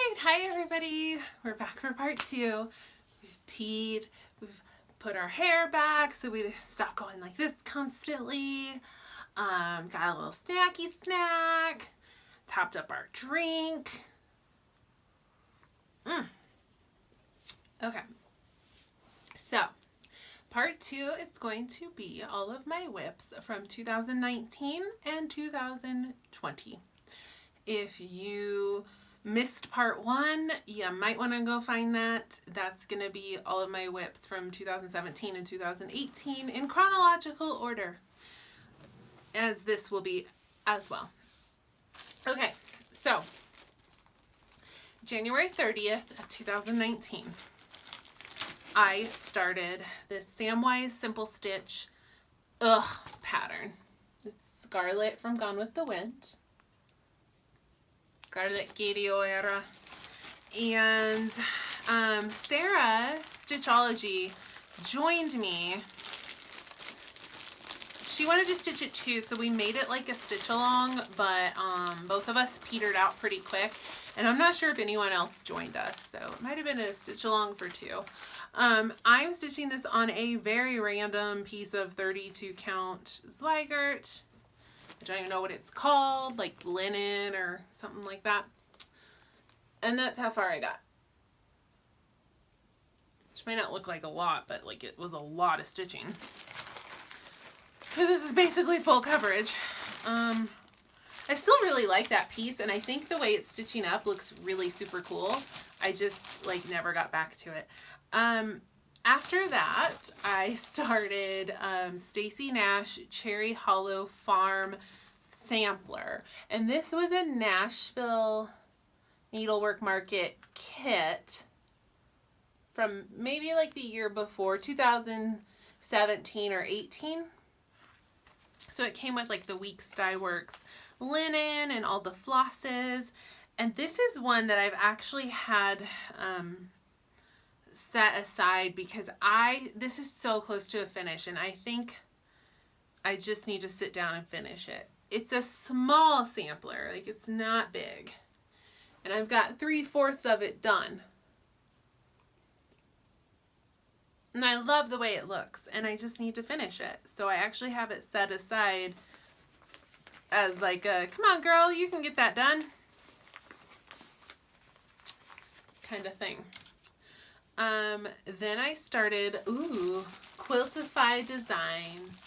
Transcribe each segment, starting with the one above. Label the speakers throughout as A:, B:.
A: Alright, hi everybody. We're back for part 2. We've peed, we've put our hair back so we stop going like this constantly. Got a little snacky snack, topped up our drink. Okay, so part 2 is going to be all of my WIPs from 2019 and 2020. If you missed part 1, you might want to go find that. That's going to be all of my WIPs from 2017 and 2018 in chronological order, as this will be as well. Okay, so January 30th of 2019, I started this Samwise Simple Stitch pattern. It's Scarlet from Gone with the Wind. Scarlet O'Hara. And Sarah Stitchology joined me. She wanted to stitch it too, so we made it like a stitch along, but both of us petered out pretty quick, and I'm not sure if anyone else joined us, so it might have been a stitch along for 2. I'm stitching this on a very random piece of 32 count Zweigart. I don't even know what it's called, like linen or something like that. And that's how far I got. Which may not look like a lot, but like it was a lot of stitching. Because this is basically full coverage. I still really like that piece, and I think the way it's stitching up looks really super cool. I just like never got back to it. After that, I started Stacy Nash Cherry Hollow Farm Sampler. And this was a Nashville Needlework Market kit from maybe like the year before, 2017 or 18. So it came with like the Weeks Dye Works linen and all the flosses. And this is one that I've actually had set aside because this is so close to a finish, and I think I just need to sit down and finish it. It's a small sampler, like it's not big, and I've got 3/4 of it done, and I love the way it looks, and I just need to finish it. So I actually have it set aside as like a come on girl, you can get that done kind of thing. Then I started, Quiltify Designs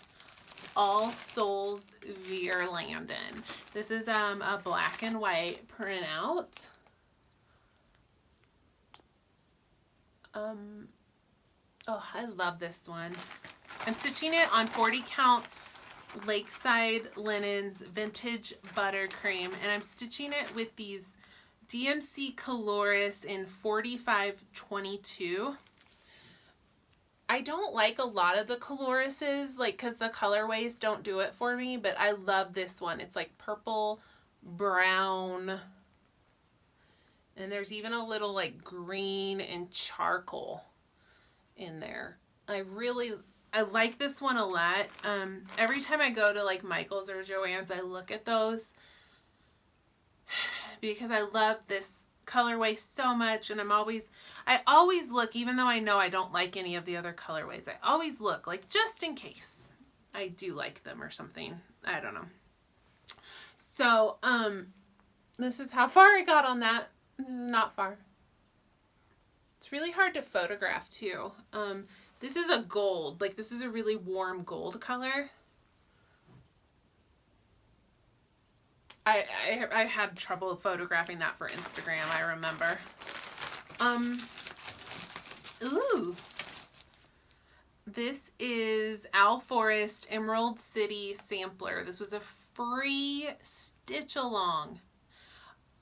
A: All Souls Veerlanden. This is a black and white printout. I love this one. I'm stitching it on 40 count Lakeside Linens Vintage Buttercream, and I'm stitching it with these DMC Coloris in 4522. I don't like a lot of the Colorises, like, because the colorways don't do it for me, but I love this one. It's like purple, brown, and there's even a little like green and charcoal in there. I like this one a lot. Every time I go to like Michael's or Joann's, I look at those because I love this colorway so much, and I always look, even though I know I don't like any of the other colorways, I always look, like, just in case I do like them or something. I don't know. So, this is how far I got on that. Not far. It's really hard to photograph, too. This is a gold. Like, this is a really warm gold color. I had trouble photographing that for Instagram, I remember. This is Al Forest Emerald City Sampler. This was a free stitch along.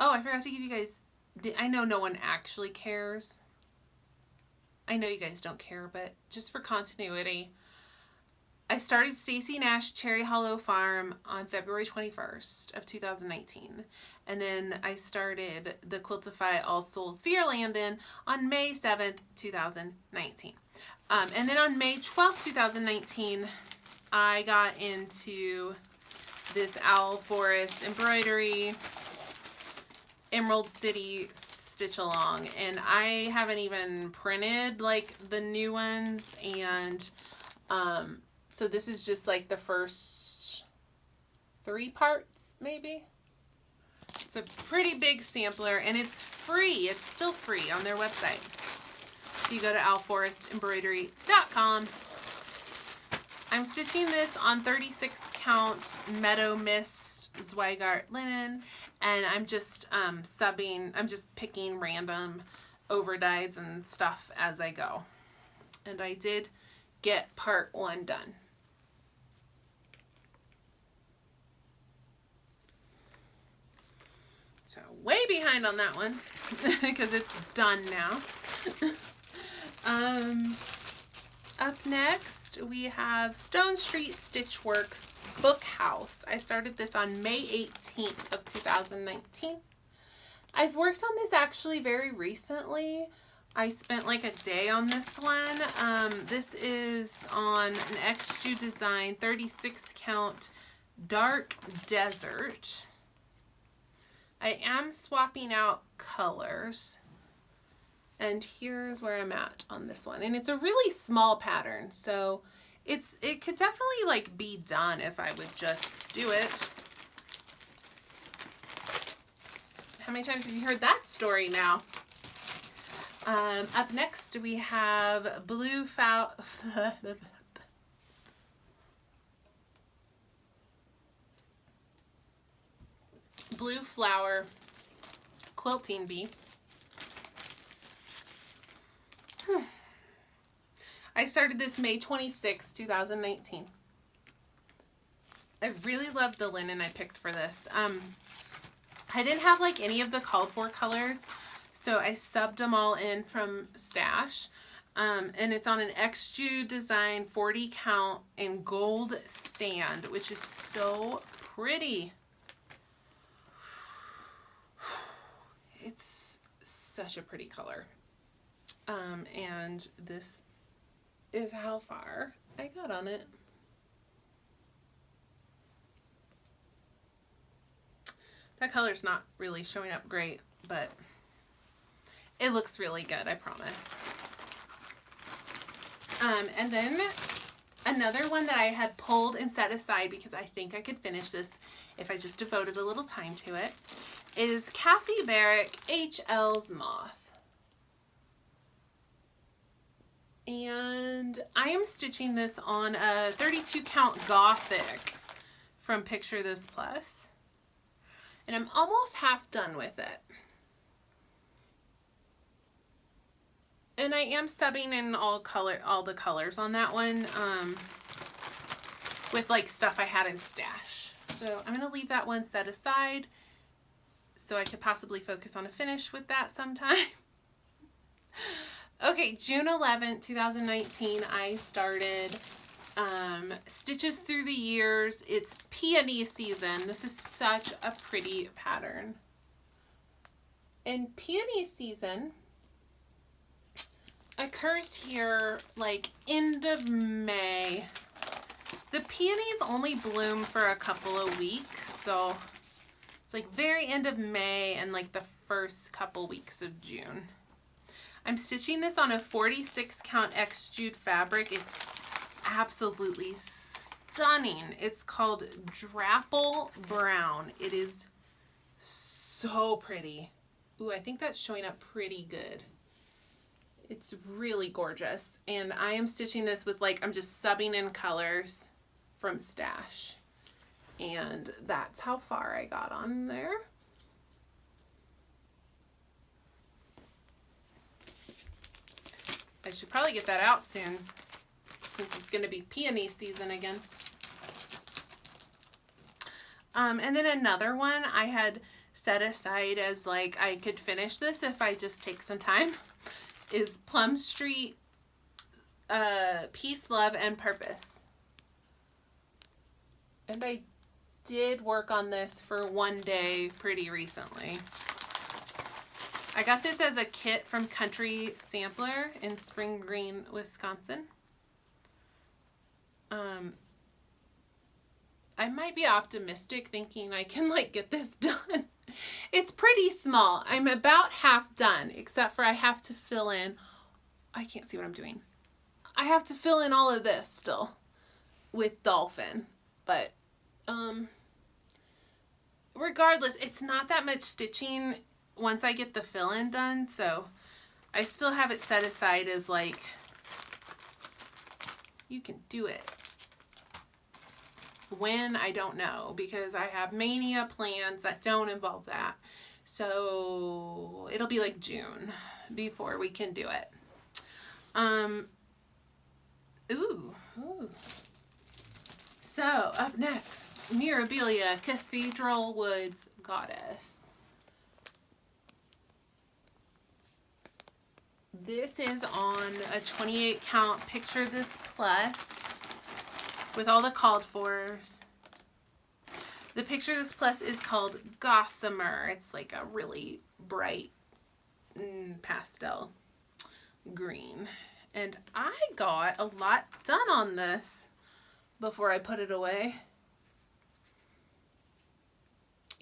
A: Oh, I forgot to give you guys, I know no one actually cares. I know you guys don't care, but just for continuity, I started Stacy Nash Cherry Hollow Farm on February 21st of 2019. And then I started the Quiltify All Souls Veerlanden on May 7th, 2019. And then on May 12th, 2019, I got into this Owl Forest embroidery Emerald City stitch along, and I haven't even printed like the new ones, and so this is just like the first 3 parts maybe. It's a pretty big sampler, and it's free. It's still free on their website. If you go to alforestembroidery.com. I'm stitching this on 36 count Meadow Mist Zweigart linen, and I'm just subbing, I'm just picking random overdyes and stuff as I go. And I did get part 1 done. So way behind on that one because it's done now. Up next we have Stone Street Stitchworks Book House. I started this on May 18th of 2019. I've worked on this actually very recently. I spent like a day on this one. This is on an XJU Design 36 count Dark Desert. I am swapping out colors, and here's where I'm at on this one. And it's a really small pattern, so it could definitely like be done if I would just do it. How many times have you heard that story now? Up next we have Blue Flower Quilting Bee. I started this May 26, 2019. I really loved the linen I picked for this. I didn't have like any of the called for colors, so I subbed them all in from Stash. And it's on an XJU Design 40 count in gold sand, which is so pretty. It's such a pretty color. And this is how far I got on it. That color's not really showing up great, but it looks really good, I promise. And then another one that I had pulled and set aside because I think I could finish this if I just devoted a little time to it, is Kathy Barrick HL's Moth. And I am stitching this on a 32 count Gothic from Picture This Plus. And I'm almost half done with it. And I am subbing in all the colors on that one with like stuff I had in Stash. So I'm going to leave that one set aside so I could possibly focus on a finish with that sometime. Okay, June 11th, 2019, I started Stitches Through the Years. It's Peony Season. This is such a pretty pattern. And Peony Season occurs here like end of May. The peonies only bloom for a couple of weeks, so it's like very end of May and like the first couple weeks of June. I'm stitching this on a 46 count XJU fabric. It's absolutely stunning. It's called Drapple Brown. It is so pretty. Ooh, I think that's showing up pretty good. It's really gorgeous. And I am stitching this with like, I'm just subbing in colors from Stash. And that's how far I got on there. I should probably get that out soon since it's going to be peony season again. And then another one I had set aside as like I could finish this if I just take some time is Plum Street Peace, Love, and Purpose. And I did work on this for one day pretty recently. I got this as a kit from Country Sampler in Spring Green, Wisconsin. I might be optimistic thinking I can like get this done It's pretty small. I'm about half done, except for I have to fill in, I can't see what I'm doing. I have to fill in all of this still with dolphin, but regardless, it's not that much stitching once I get the fill-in done, so I still have it set aside as like, you can do it. When, I don't know, because I have mania plans that don't involve that. So it'll be like June before we can do it. Ooh. So up next, Mirabilia Cathedral Woods Goddess. This is on a 28 count Picture This Plus with all the called fors. The Picture This Plus is called Gossamer. It's like a really bright pastel green. And I got a lot done on this before I put it away.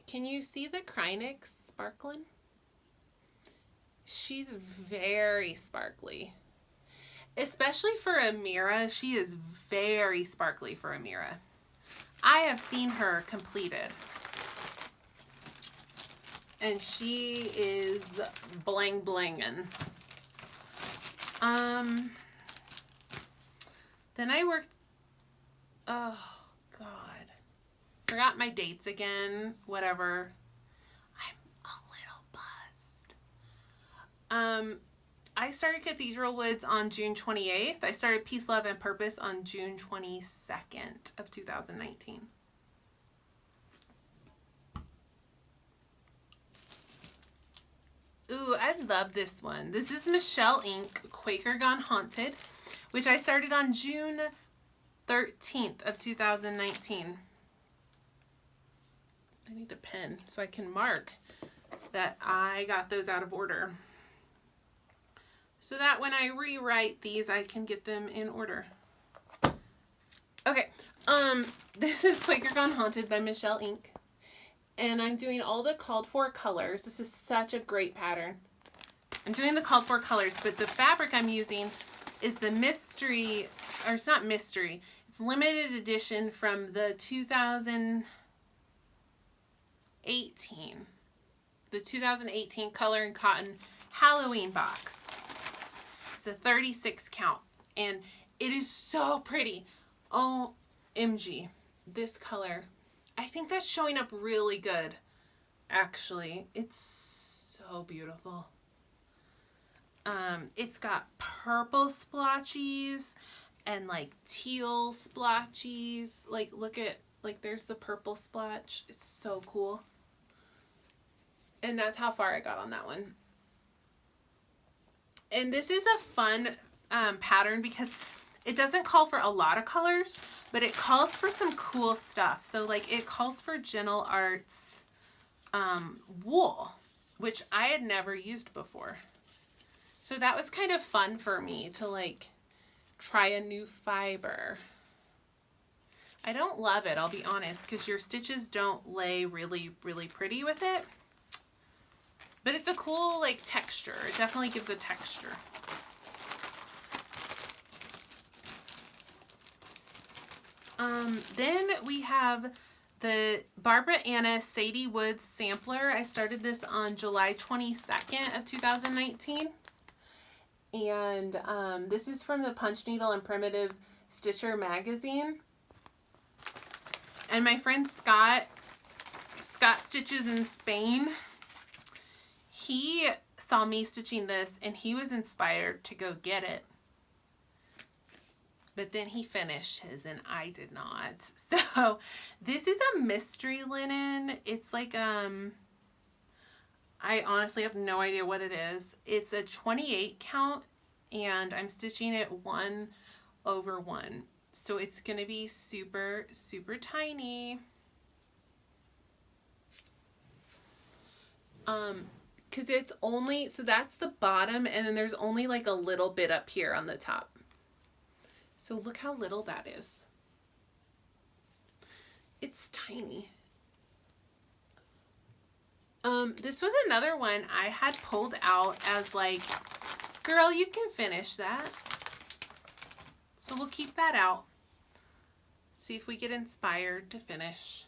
A: Can you see the Krynic sparkling? She's very sparkly. Especially for a Mira, she is very sparkly for a Mira. I have seen her completed. And she is bling blingin'. Then I worked, oh God, forgot my dates again, whatever. I'm a little buzzed. I started Cathedral Woods on June 28th. I started Peace, Love, and Purpose on June 22nd of 2019. Ooh, I love this one. This is Michelle Ink Quaker Gone Haunted, which I started on June 13th of 2019. I need a pen so I can mark that I got those out of order, so that when I rewrite these, I can get them in order. Okay, this is Quaker Gone Haunted by Michelle Ink. And I'm doing all the called for colors. This is such a great pattern. I'm doing the called for colors, but the fabric I'm using is the mystery, or it's not mystery, it's limited edition from the 2018. The 2018 Color and Cotton Halloween box. It's a 36 count, and it is so pretty. OMG, this color. I think that's showing up really good, actually. It's so beautiful. It's got purple splotchies and like teal splotchies. Like, look at, like, there's the purple splotch. It's so cool. And that's how far I got on that one. And this is a fun pattern because it doesn't call for a lot of colors, but it calls for some cool stuff. So like it calls for Gentle Arts wool, which I had never used before. So that was kind of fun for me to like try a new fiber. I don't love it, I'll be honest, because your stitches don't lay really, really pretty with it. But it's a cool like texture. It definitely gives a texture. Then we have the Barbara Anna Sadie Woods sampler. I started this on July 22nd of 2019. And this is from the Punch Needle and Primitive Stitcher magazine. And my friend Scott Stitches in Spain, he saw me stitching this and he was inspired to go get it. But then he finished his and I did not. So this is a mystery linen. It's like, I honestly have no idea what it is. It's a 28 count and I'm stitching it 1/1. So it's going to be super, super tiny. Cause it's only, so that's the bottom and then there's only like a little bit up here on the top. So look how little that is. It's tiny. This was another one I had pulled out as like, girl, you can finish that. So we'll keep that out. See if we get inspired to finish.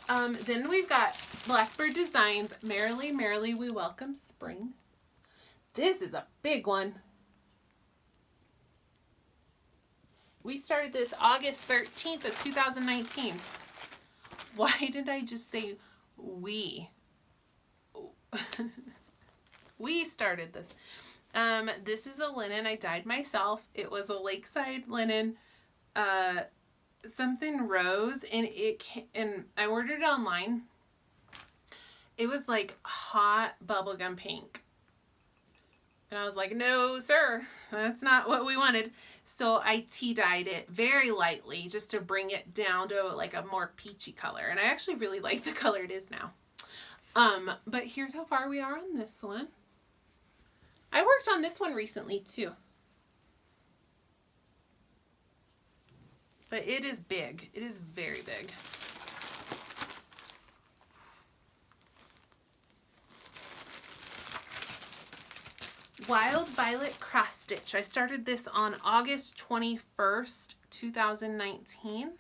A: Then we've got Blackbird Designs, Merrily, Merrily We Welcome Spring. This is a big one. We started this August 13th of 2019. Why did I just say we? We started this. This is a linen I dyed myself. It was a Lakeside linen, something rose, and I ordered it online. It was like hot bubblegum pink. And I was like, no, sir, that's not what we wanted. So I tea dyed it very lightly just to bring it down to like a more peachy color. And I actually really like the color it is now. But here's how far we are on this one. I worked on this one recently too. But it is big. It is very big. Wild Violet Cross Stitch. I started this on August 21st, 2019.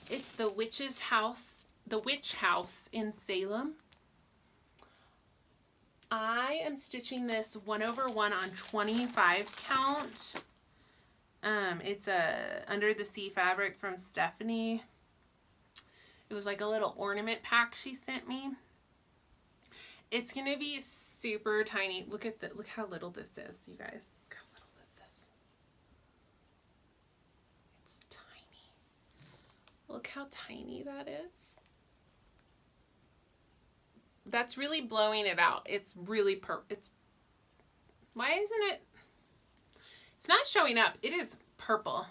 A: It's the Witch House in Salem. I am stitching this 1/1 on 25 count. It's a Under the Sea fabric from Stephanie. It was like a little ornament pack she sent me. It's going to be super tiny. Look how little this is, you guys. Look how little this is. It's tiny. Look how tiny that is. That's really blowing it out. It's really why isn't it? It's not showing up. It is purple.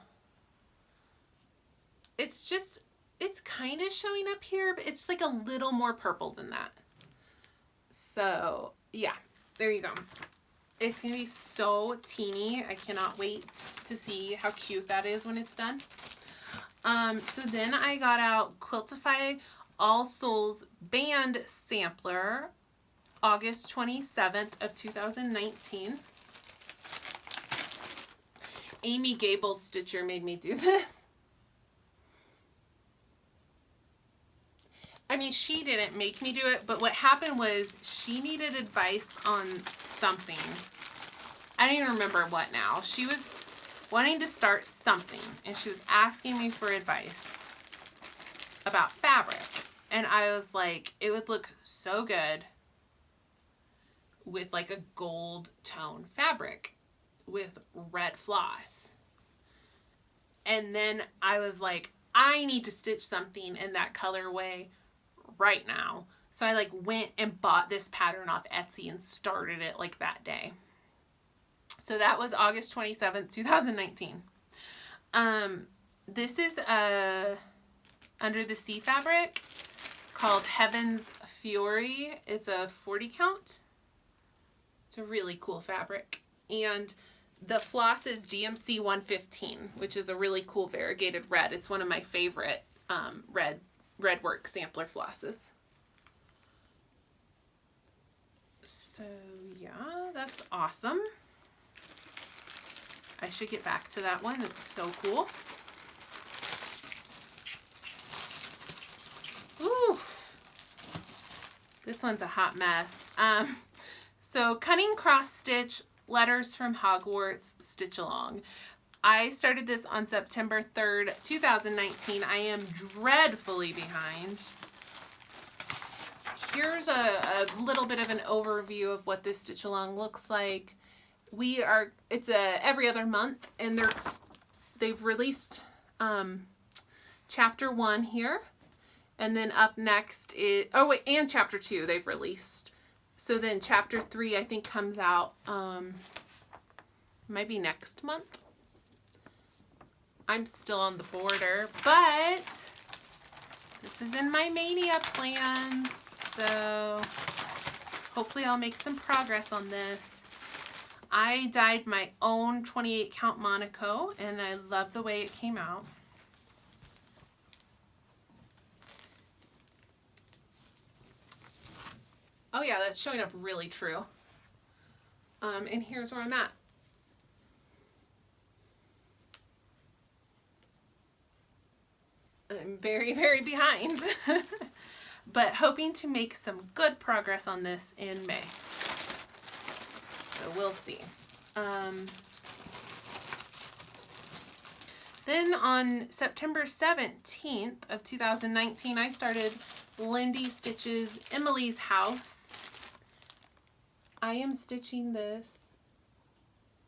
A: It's kind of showing up here, but it's like a little more purple than that. So yeah, there you go. It's gonna be so teeny. I cannot wait to see how cute that is when it's done. So then I got out Quiltify All Souls Band Sampler, August 27th of 2019. Amy Gable's stitcher made me do this. I mean, she didn't make me do it, but what happened was she needed advice on something. I don't even remember what now. She was wanting to start something, and she was asking me for advice about fabric. And I was like, it would look so good with like a gold tone fabric with red floss. And then I was like, I need to stitch something in that colorway right now. So I like went and bought this pattern off Etsy and started it like that day. So that was August 27th, 2019. This is a Under the Sea fabric called Heaven's Fury. It's a 40 count. It's a really cool fabric. And the floss is DMC 115, which is a really cool variegated red. It's one of my favorite red work sampler flosses. So yeah, that's awesome. I should get back to that one. It's so cool. Ooh, this one's a hot mess. So Cunning Cross Stitch, Letters from Hogwarts, Stitch Along. I started this on September 3rd, 2019. I am dreadfully behind. Here's a little bit of an overview of what this stitch along looks like. It's every other month, and they've released chapter 1 here, and then up next is, and chapter 2 they've released. So then chapter 3 I think comes out maybe next month. I'm still on the border, but this is in my mania plans, so hopefully I'll make some progress on this. I dyed my own 28 count Monaco, and I love the way it came out. Oh yeah, that's showing up really true. And here's where I'm at. I'm very, very behind, but hoping to make some good progress on this in May. So we'll see. Then on September 17th of 2019, I started Lindy Stitches Emily's House. I am stitching this.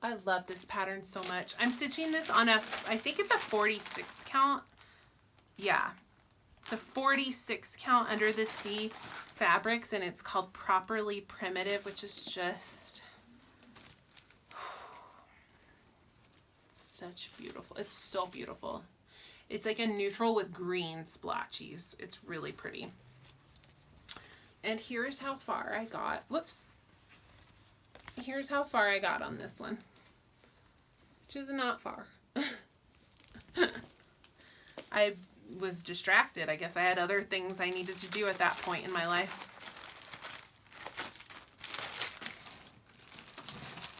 A: I love this pattern so much. I'm stitching this on a, I think it's a 46 count. Yeah, it's a 46 count under the sea fabrics, and it's called Properly Primitive, which is just such beautiful. It's so beautiful. It's like a neutral with green splotchies. It's really pretty. And here's how far I got. Whoops. Here's how far I got on this one, which is not far. I was distracted. I guess I had other things I needed to do at that point in my life.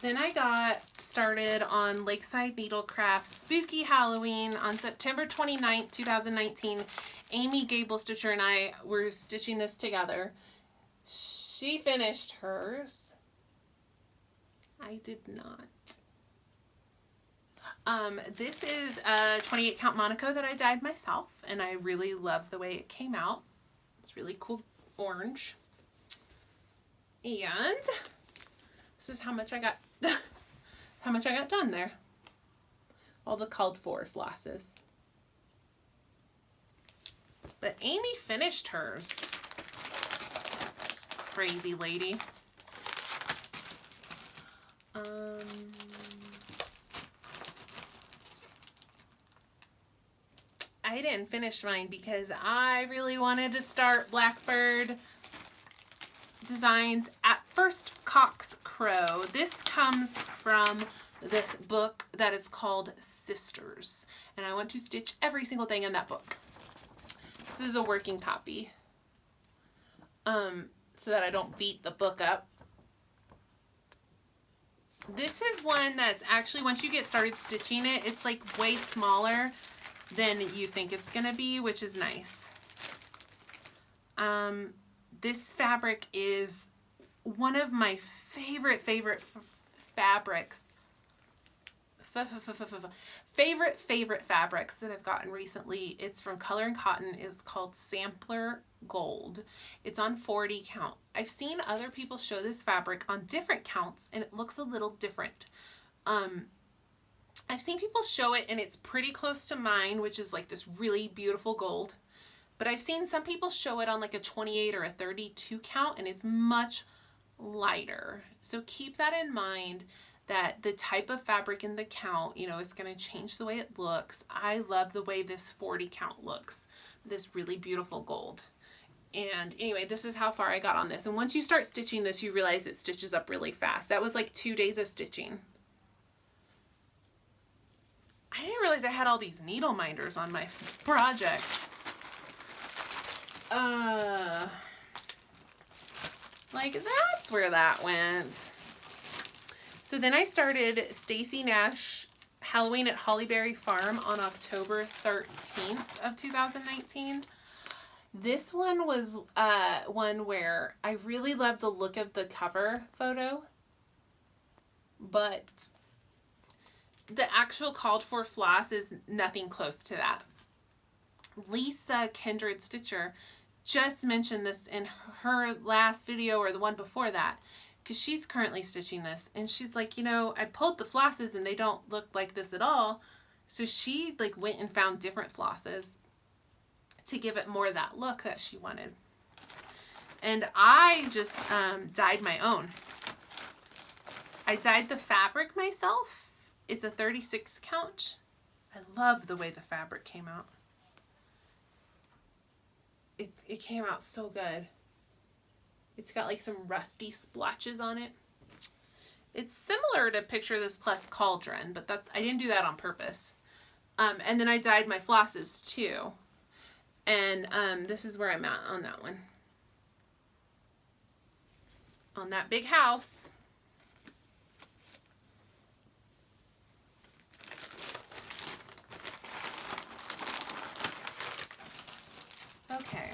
A: Then I got started on Lakeside Needlecraft Spooky Halloween on September 29th, 2019. Amy Gable Stitcher and I were stitching this together. She finished hers. I did not. This is a 28 count Monaco that I dyed myself, and I really love the way it came out. It's really cool orange. And this is how much I got how much I got done there. All the called for flosses. But Amy finished hers. Crazy lady. I didn't finish mine because I really wanted to start Blackbird Designs at First Cock's Crow. This comes from this book that is called Sisters, and I want to stitch every single thing in that book. This is a working copy, so that I don't beat the book up. This is one that's actually, once you get started stitching it, it's like way smaller than you think it's gonna be, which is nice. This fabric is one of my favorite fabrics. Favorite fabrics that I've gotten recently. It's from Color and Cotton. It's called Sampler Gold. It's on 40 count. I've seen other people show this fabric on different counts, and it looks a little different. I've seen people show it, and it's pretty close to mine, which is like this really beautiful gold. But I've seen some people show it on like a 28 or a 32 count, and it's much lighter. So keep that in mind, that the type of fabric in the count, you know, is going to change the way it looks. I love the way this 40 count looks, this really beautiful gold. And anyway, this is how far I got on this. And once you start stitching this, you realize it stitches up really fast. That was like 2 days of stitching. I didn't realize I had all these needle minders on my projects. Like that's where that went. So then I started Stacy Nash Halloween at Hollyberry Farm on October 13th of 2019. This one was one where I really loved the look of the cover photo, but the actual called for floss is nothing close to that. Lisa Kindred Stitcher just mentioned this in her last video, or the one before that, because she's currently stitching this, and she's like, you know, I pulled the flosses and they don't look like this at all. So she like went and found different flosses to give it more of that look that she wanted. And I just dyed my own. I dyed the fabric myself. It's a 36 count. I love the way the fabric came out. It came out so good. It's got like some rusty splotches on it. It's similar to Picture This Plus Cauldron, but that's, I didn't do that on purpose. And then I dyed my flosses too. And this is where I'm at on that one. on that big house. Okay.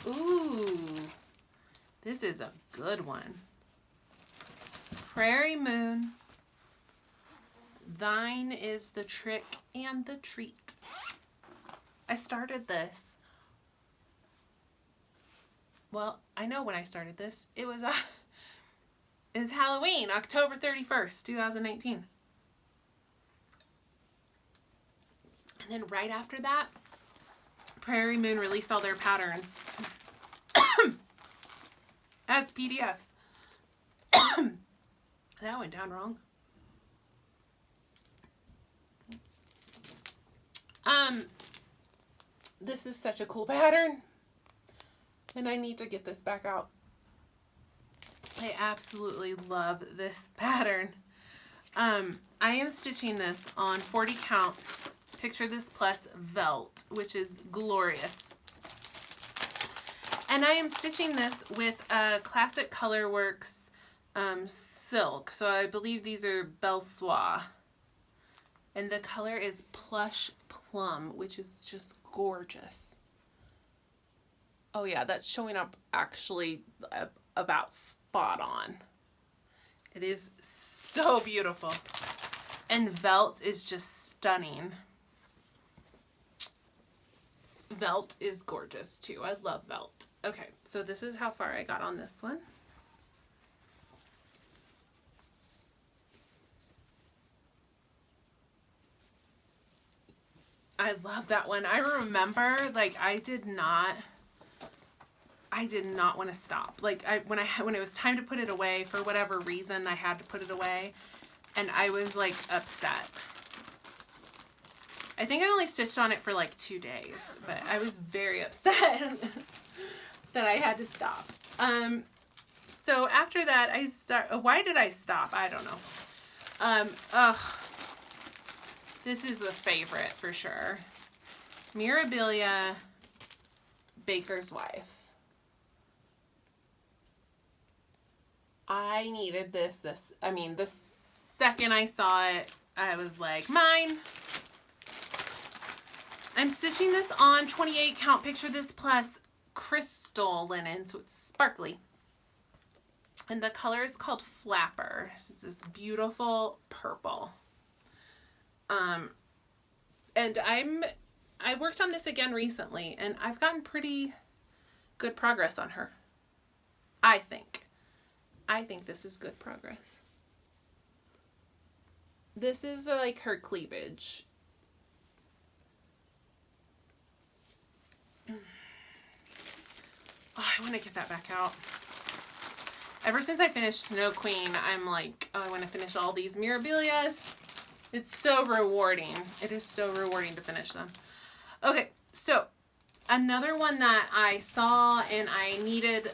A: Ooh, this is a good one. Prairie Moon. Thine is the trick and the treat. I started this. Well, I know when I started this. It was Halloween, October 31st, 2019. And then right after that, Prairie Moon released all their patterns as PDFs. That went down wrong. This is such a cool pattern, and I need to get this back out. I absolutely love this pattern. I am stitching this on 40 count Picture This Plus Velt, which is glorious. And I am stitching this with a Classic Colorworks silk. So I believe these are Belle Soie. And the color is Plush Plum, which is just gorgeous. Oh yeah, that's showing up actually about spot on. It is so beautiful. And Velt is just stunning. Velt is gorgeous too. I love Velt. Okay, so this is how far I got on this one. I love that one. I remember, like, I did not want to stop. Like, when it was time to put it away, for whatever reason, I had to put it away, and I was like upset. I think I only stitched on it for like 2 days, but I was very upset that I had to stop. So after that, why did I stop? I don't know. This is a favorite for sure. Mirabilia, Baker's Wife. I needed this. The second I saw it, I was like, mine. I'm stitching this on 28 count Picture This Plus crystal linen, so it's sparkly. And the color is called Flapper. This is this beautiful purple. And I worked on this again recently, and I've gotten pretty good progress on her. I think this is good progress. This is like her cleavage. Oh, I want to get that back out. Ever since I finished Snow Queen, I'm like, oh, I want to finish all these Mirabilias. It's so rewarding. It is so rewarding to finish them. Okay, so another one that I saw and I needed,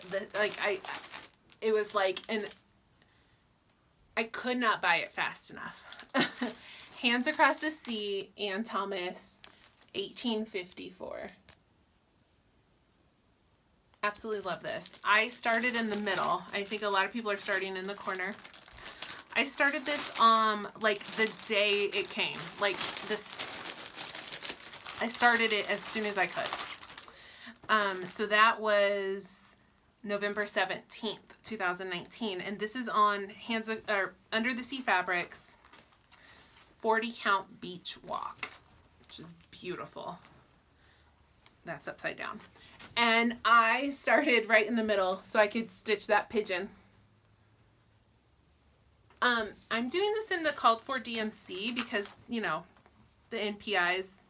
A: it was like, I could not buy it fast enough. Hands Across the Sea, Ann Thomas, 1854. Absolutely love this. I started in the middle. I think a lot of people are starting in the corner. I started this like the day it came. Like this, I started it as soon as I could. So that was November 17th, 2019. And this is on Under the Sea Fabrics 40 count Beach Walk, which is beautiful. That's upside down. And I started right in the middle so I could stitch that pigeon. I'm doing this in the called for DMC because, you know, the NPIs.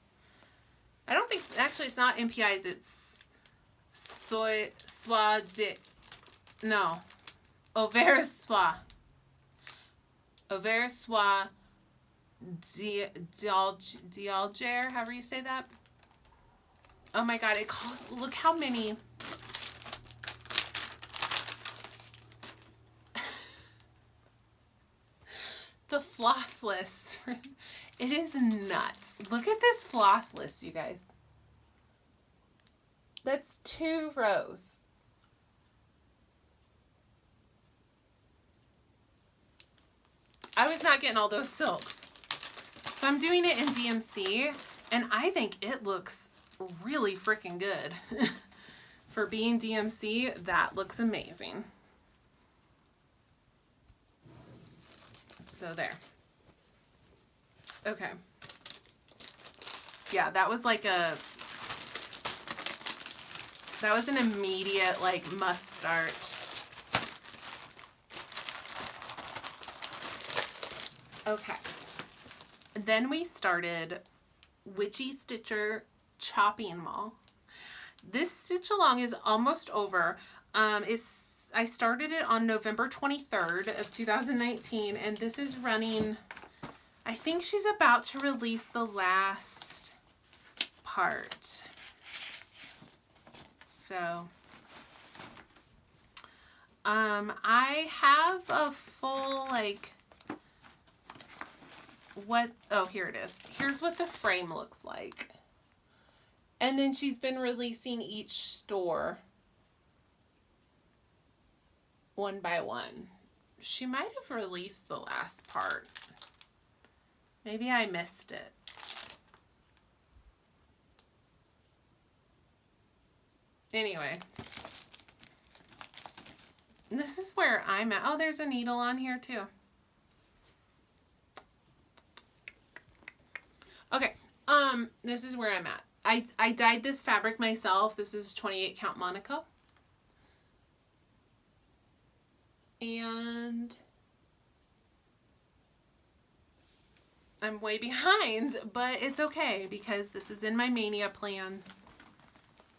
A: I don't think, actually it's not NPIs, it's Auvers Soie d'Alger, however you say that. Oh my god, look how many. The floss list. It is nuts. Look at this floss list, you guys. That's 2 rows. I was not getting all those silks. So I'm doing it in DMC, and I think it looks really freaking good. For being DMC, that looks amazing. So there. Okay. Yeah, that was like that was an immediate, like, must start. Okay. Then we started Witchy Stitcher Chopping Mall. This stitch along is almost over. I started it on November 23rd of 2019, and this is running, I think she's about to release the last part. So, I have a full, like, here it is. Here's what the frame looks like. And then she's been releasing each store one by one. She might have released the last part. Maybe I missed it. Anyway. This is where I'm at. Oh, there's a needle on here too. Okay. This is where I'm at. I dyed this fabric myself. This is 28 count Monaco. And I'm way behind, but it's okay because this is in my mania plans.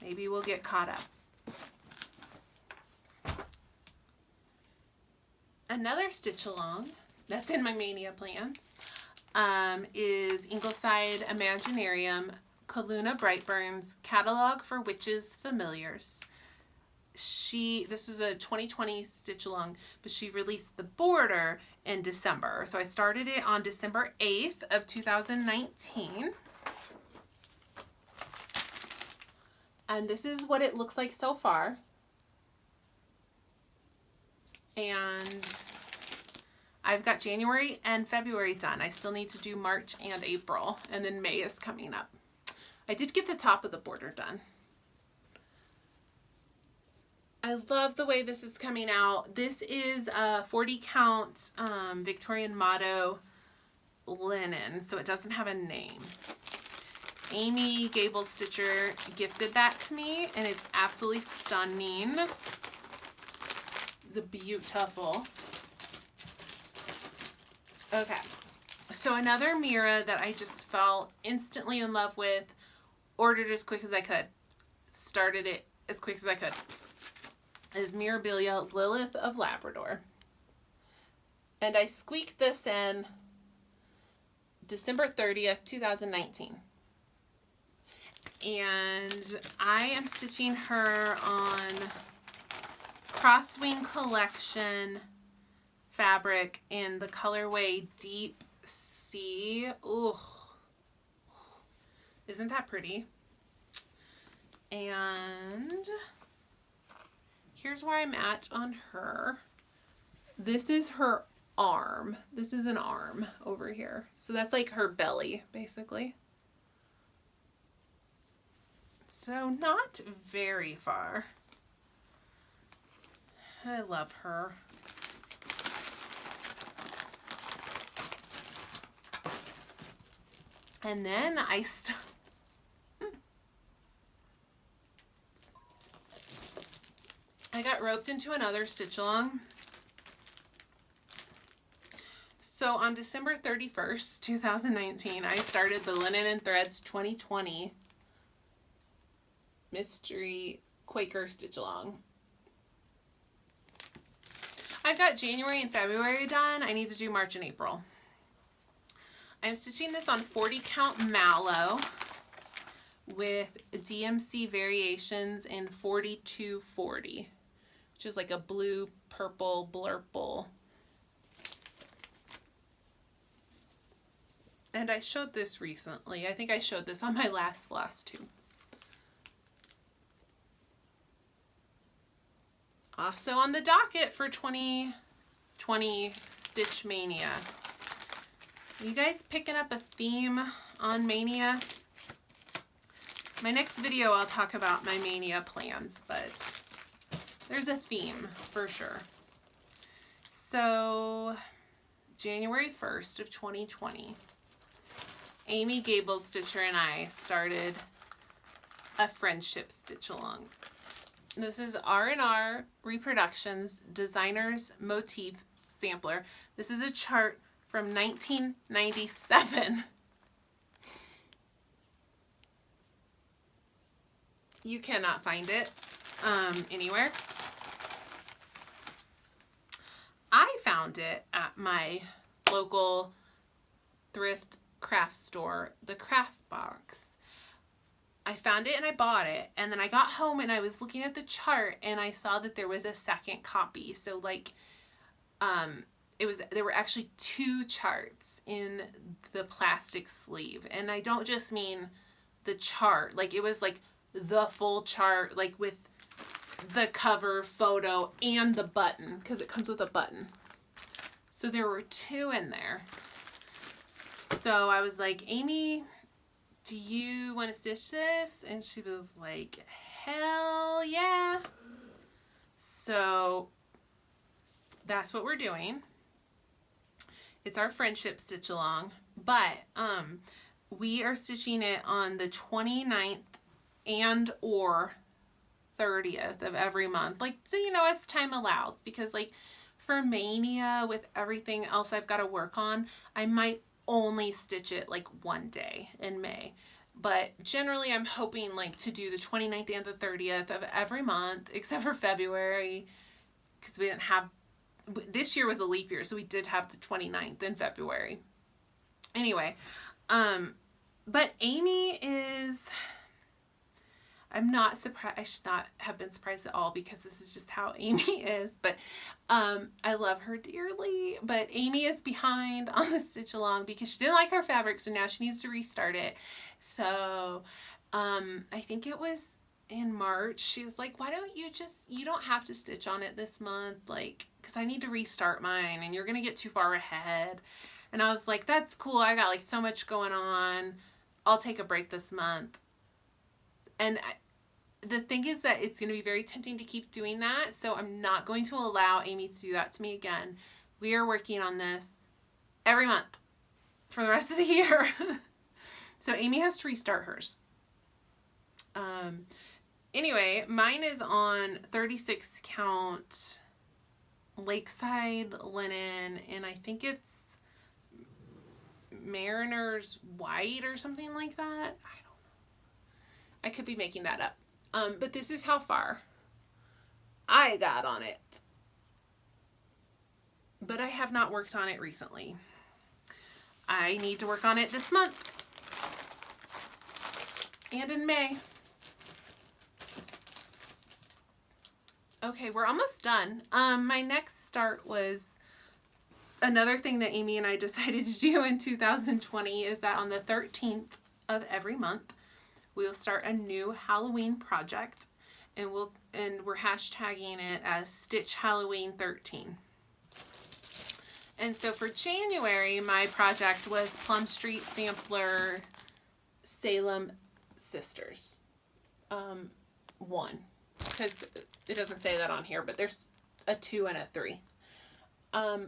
A: Maybe we'll get caught up. Another stitch along that's in my mania plans is Ingleside Imaginarium Kaluna Brightburn's Catalog for Witches Familiars. This was a 2020 stitch along, but she released the border in December. So I started it on December 8th of 2019. And this is what it looks like so far. And I've got January and February done. I still need to do March and April, and then May is coming up. I did get the top of the border done. I love the way this is coming out. This is a 40 count Victorian Motto linen, so it doesn't have a name. Amy Gable Stitcher gifted that to me, and it's absolutely stunning. It's a beautiful. Okay, so another Mira that I just fell instantly in love with, ordered as quick as I could, started it as quick as I could, is Mirabilia Lilith of Labrador. And I squeaked this in December 30th, 2019. And I am stitching her on Crosswing Collection fabric in the colorway Deep Sea. Ooh, isn't that pretty? And here's where I'm at on her. This is her arm. This is an arm over here. So that's like her belly, basically. So not very far. I love her. And then I got roped into another stitch along. So on December 31st, 2019, I started the Linen and Threads 2020 Mystery Quaker stitch along. I've got January and February done. I need to do March and April. I'm stitching this on 40 count Mallow with DMC variations in 4240, which is like a blue, purple, blurple. And I showed this recently. I think I showed this on my last floss too. Also on the docket for 2020 Stitch Mania You guys picking up a theme on Mania? My next video I'll talk about my Mania plans, but there's a theme for sure. So January 1st of 2020, Amy Gable Stitcher and I started a friendship stitch along. This is R&R Reproductions Designer's Motif Sampler. This is a chart from 1997. You cannot find it anywhere. I found it at my local thrift craft store, the Craft Box. I found it and I bought it, and then I got home and I was looking at the chart and I saw that there was a second copy. So like there were actually 2 charts in the plastic sleeve, and I don't just mean the chart, like it was like the full chart, like with the cover photo and the button, because it comes with a button. So there were 2 in there. So I was like, Amy, do you want to stitch this? And she was like, hell yeah. So that's what we're doing. It's our friendship stitch along, but we are stitching it on the 29th and or 30th of every month. Like, so, you know, as time allows, because like for Mania, with everything else I've got to work on, I might only stitch it like one day in May. But generally I'm hoping like to do the 29th and the 30th of every month, except for February, because we didn't have, this year was a leap year, so we did have the 29th in February. Anyway, but Amy is, I'm not surprised, I should not have been surprised at all, because this is just how Amy is, but I love her dearly. But Amy is behind on the stitch along because she didn't like her fabric, so now she needs to restart it. So I think it was in March, she was like, why don't you just, you don't have to stitch on it this month, like, because I need to restart mine and you're gonna get too far ahead. And I was like, that's cool, I got like so much going on, I'll take a break this month. And the thing is that it's going to be very tempting to keep doing that, so I'm not going to allow Amy to do that to me again. We are working on this every month for the rest of the year. So Amy has to restart hers. Anyway, mine is on 36 count Lakeside linen, and I think it's Mariner's White or something like that. I don't know. I could be making that up. But this is how far I got on it. But I have not worked on it recently. I need to work on it this month. And in May. Okay, we're almost done. My next start was another thing that Amy and I decided to do in 2020 is that on the 13th of every month, we'll start a new Halloween project, and we're hashtagging it as Stitch Halloween 13. And so for January, my project was Plum Street Sampler Salem Sisters 1, because it doesn't say that on here, but there's a 2 and a 3. I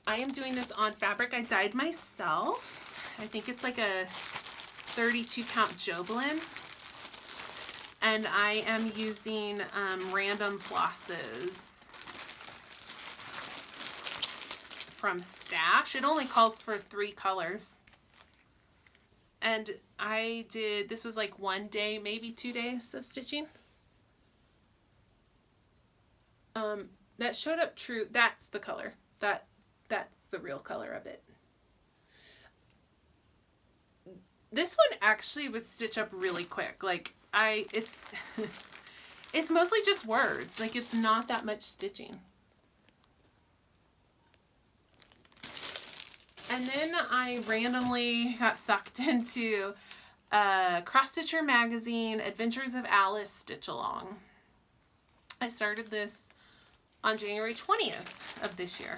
A: am doing this on fabric I dyed myself. I think it's like a 32 count Jobelan, and I am using random flosses from Stash. It only calls for 3 colors, and I did, this was like 1 day, maybe 2 days of stitching. That showed up true. That's the color. That's the real color of it. This one actually would stitch up really quick. Like it's it's mostly just words. Like it's not that much stitching. And then I randomly got sucked into Cross Stitcher Magazine Adventures of Alice Stitch Along. I started this on January 20th of this year.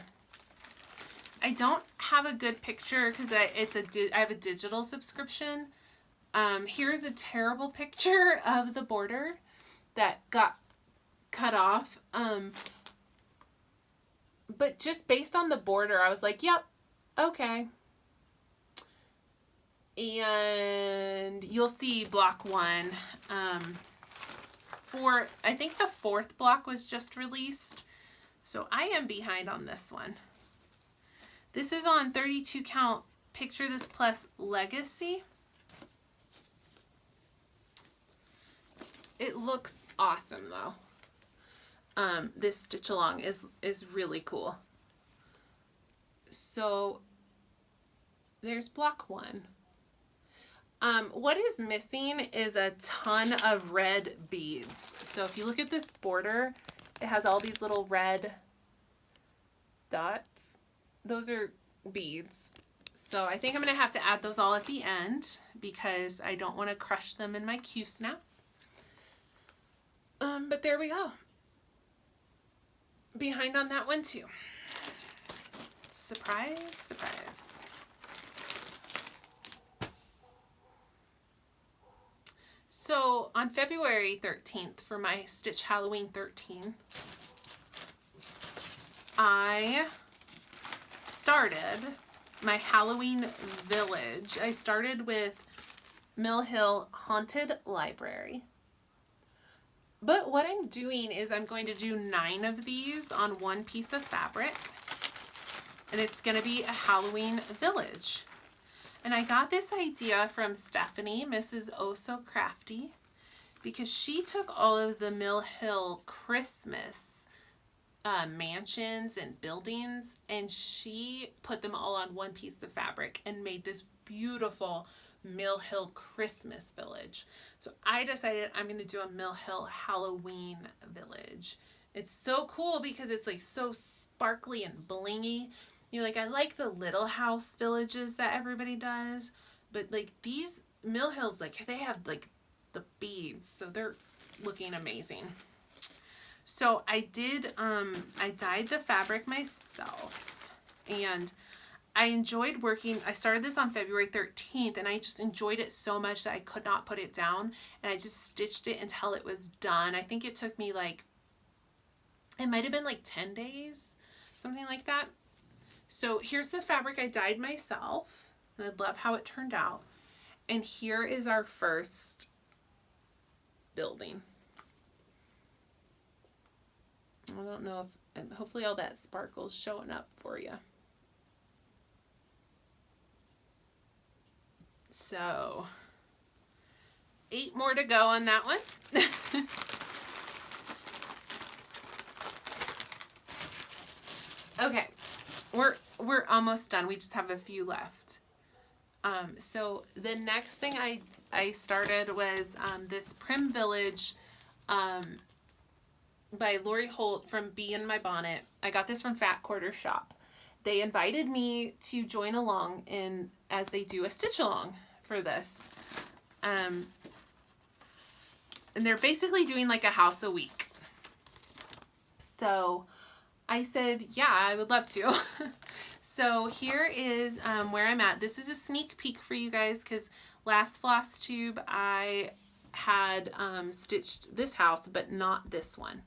A: I don't have a good picture because I have a digital subscription. Here's a terrible picture of the border that got cut off. But just based on the border, I was like, yep, okay. And you'll see block 1. I think the 4th block was just released. So I am behind on this one. This is on 32 count Picture This Plus Legacy. It looks awesome though. This stitch along is really cool. So there's block 1. What is missing is a ton of red beads. So if you look at this border, it has all these little red dots. Those are beads. So I think I'm going to have to add those all at the end because I don't want to crush them in my Q-snap. But there we go. Behind on that one too. Surprise, surprise. So on February 13th for my Stitch Halloween 13, I started my Halloween Village. I started with Mill Hill Haunted Library. But what I'm doing is I'm going to do 9 of these on one piece of fabric. And it's going to be a Halloween Village. And I got this idea from Stephanie, Mrs. Oh So Crafty, because she took all of the Mill Hill Christmas mansions and buildings, and she put them all on one piece of fabric and made this beautiful Mill Hill Christmas Village. So I decided I'm going to do a Mill Hill Halloween Village. It's so cool because it's like so sparkly and blingy. You know, like I like the little house villages that everybody does, but like these Mill Hills, like they have like the beads, so they're looking amazing. So I did, I dyed the fabric myself, and I enjoyed working. I started this on February 13th, and I just enjoyed it so much that I could not put it down, and I just stitched it until it was done. I think it took me like, it might have been like 10 days, something like that. So here's the fabric I dyed myself. I love how it turned out. And here is our first building. I don't know if, hopefully all that sparkle's showing up for you. So 8 more to go on that one. Okay. We're almost done. We just have a few left. So the next thing I started was this Prim Village by Lori Holt from Bee in My Bonnet. I got this from Fat Quarter Shop. They invited me to join along as they do a stitch along for this. And they're basically doing like a house a week. So I said, yeah, I would love to. So here is where I'm at. This is a sneak peek for you guys because last floss tube I had stitched this house, but not this one.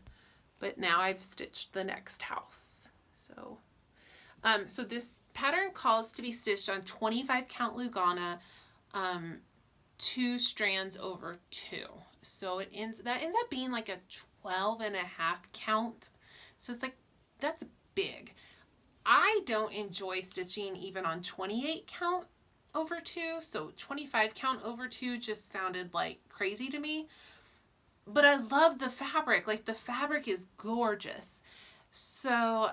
A: But now I've stitched the next house. So, so this pattern calls to be stitched on 25 count Lugana, 2 strands over 2. So that ends up being like a 12.5 count. So it's like, that's big. I don't enjoy stitching even on 28 count over 2, so 25 count over 2 just sounded like crazy to me. But I love the fabric. Like the fabric is gorgeous. So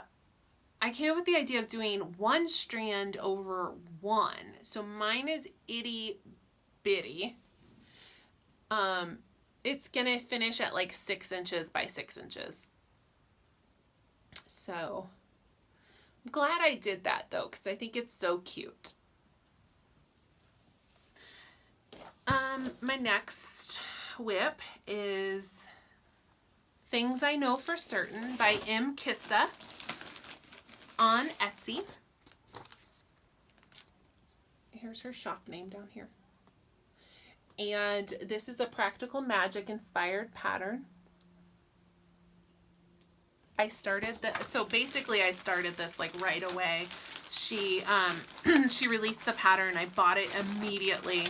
A: I came up with the idea of doing 1 strand over 1. So mine is itty bitty. It's gonna finish at like 6 inches by 6 inches. So I'm glad I did that though, because I think it's so cute. My next WIP is Things I Know for Certain by M. Kissa on Etsy. Here's her shop name down here. And this is a Practical Magic inspired pattern. I started so basically I started this like right away. She she released the pattern. I bought it immediately.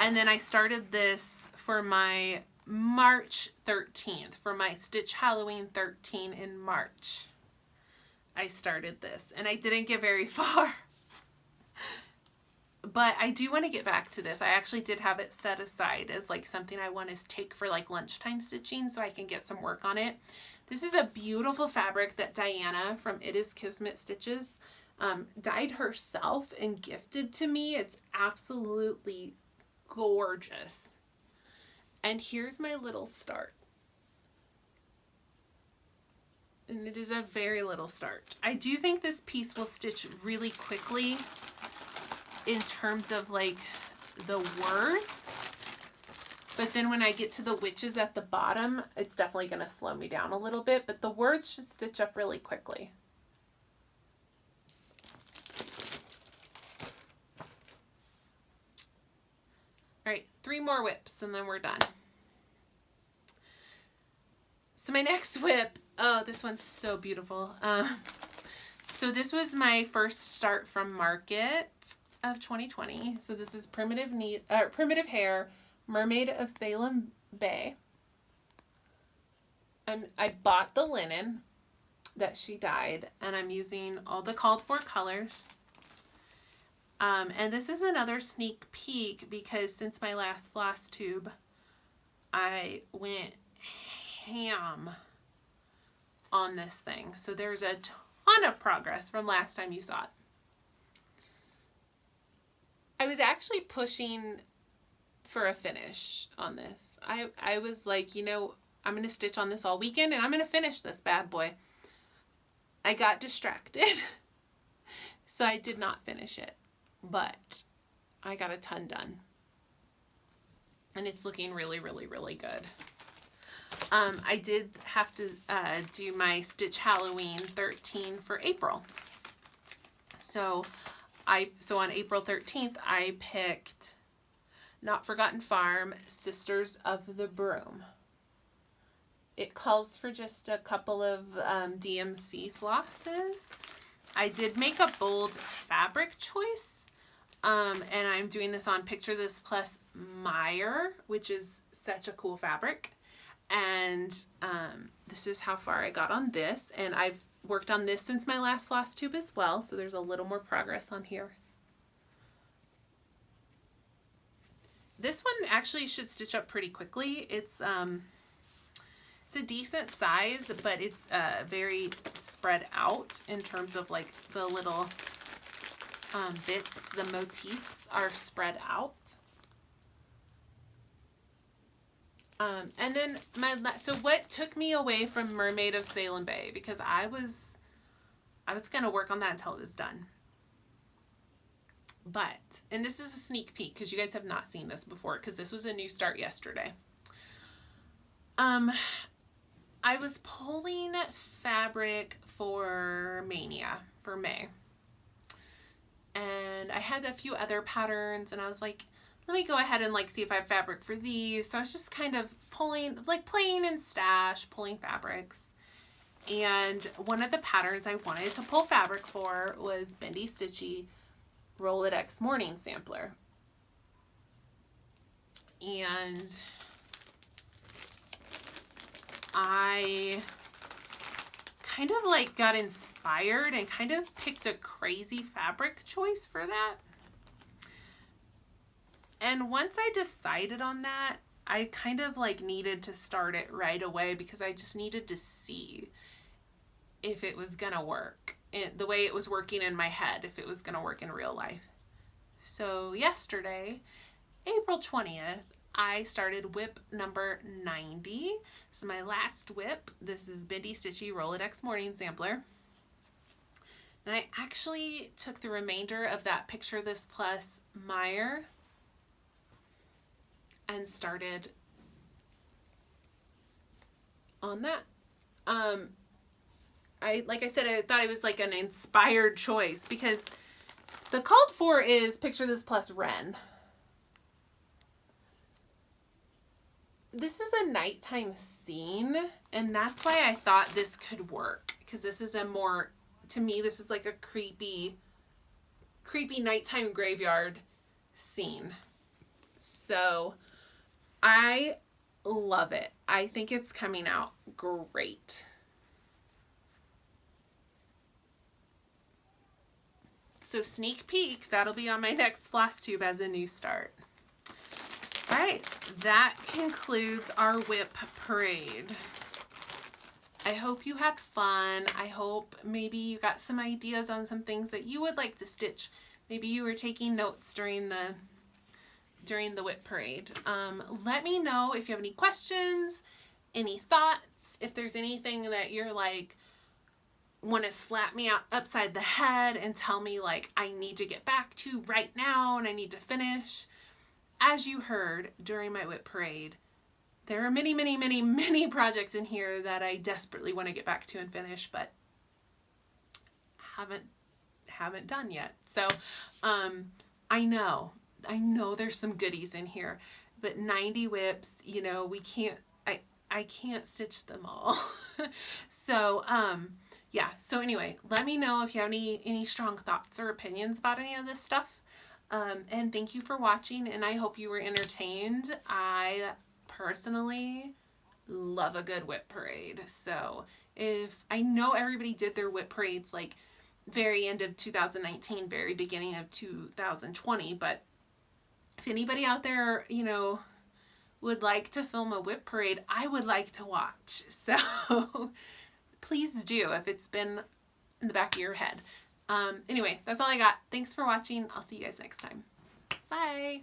A: And then I started this for my March 13th, for my Stitch Halloween 13 in March. I started this and I didn't get very far. But I do want to get back to this. I actually did have it set aside as like something I want to take for like lunchtime stitching so I can get some work on it. This is a beautiful fabric that Diana from It Is Kismet Stitches dyed herself and gifted to me. It's absolutely gorgeous. And here's my little start. And it is a very little start. I do think this piece will stitch really quickly in terms of like the words, but then when I get to the witches at the bottom, it's definitely going to slow me down a little bit, but the words should stitch up really quickly. All right, 3 more whips and then we're done. So my next whip, oh, this one's so beautiful. So this was my first start from Market of 2020. So this is Primitive Hair, Mermaid of Salem Bay. I bought the linen that she dyed, and I'm using all the called for colors. And this is another sneak peek because since my last floss tube, I went ham on this thing. So there's a ton of progress from last time you saw it. I was actually pushing for a finish on this. I was like, you know, I'm going to stitch on this all weekend and I'm going to finish this bad boy. I got distracted, so I did not finish it, but I got a ton done. And it's looking really, really, really good. I did have to do my Stitch Halloween 13 for April. So on April 13th, I picked Not Forgotten Farm, Sisters of the Broom. It calls for just a couple of DMC flosses. I did make a bold fabric choice, and I'm doing this on Picture This Plus Meyer, which is such a cool fabric. And this is how far I got on this, and I've worked on this since my last floss tube as well, so there's a little more progress on here. This one actually should stitch up pretty quickly. It's a decent size, but it's very spread out in terms of like the little bits, the motifs are spread out. And then so what took me away from Mermaid of Salem Bay, because I was going to work on that until it was done. But, and this is a sneak peek because you guys have not seen this before because this was a new start yesterday. I was pulling fabric for Mania for May. And I had a few other patterns and I was like, let me go ahead and like see if I have fabric for these. So I was just kind of pulling, like playing in stash, pulling fabrics. And one of the patterns I wanted to pull fabric for was Bendy Stitchy Roll It X Morning Sampler. And I kind of like got inspired and kind of picked a crazy fabric choice for that. And once I decided on that, I kind of like needed to start it right away because I just needed to see if it was gonna work. The way it was working in my head, if it was gonna work in real life. So yesterday, April 20th, I started whip number 90. So my last whip, this is Bendy Stitchy Roll It X Morning Sampler. And I actually took the remainder of that Picture This Plus Meyer and started on that. Like I said, I thought it was like an inspired choice because The called for is Picture This plus Ren. This is a nighttime scene, and that's why I thought this could work, because this is a more, to me, this is like a creepy nighttime graveyard scene. So I love it. I think it's coming out great. So sneak peek, that'll be on my next floss tube as a new start. All right, that concludes our WIP Parade. I hope you had fun. I hope maybe you got some ideas on some things that you would like to stitch. Maybe you were taking notes during the WIP Parade. Let me know if you have any questions, any thoughts, if there's anything that you're like, want to slap me out upside the head and tell me like I need to get back to right now and I need to finish. As you heard during my WIP Parade, there are many, many, many, many projects in here that I desperately want to get back to and finish, but haven't done yet. So I know there's some goodies in here, but 90 WIPs, you know, I can't stitch them all. So yeah, so anyway, let me know if you have any strong thoughts or opinions about any of this stuff. And thank you for watching, and I hope you were entertained. I personally love a good WIP parade. So if I know everybody did their WIP parades like very end of 2019, very beginning of 2020, but if anybody out there, you know, would like to film a WIP parade, I would like to watch. So please do if it's been in the back of your head. Anyway, that's all I got. Thanks for watching. I'll see you guys next time. Bye.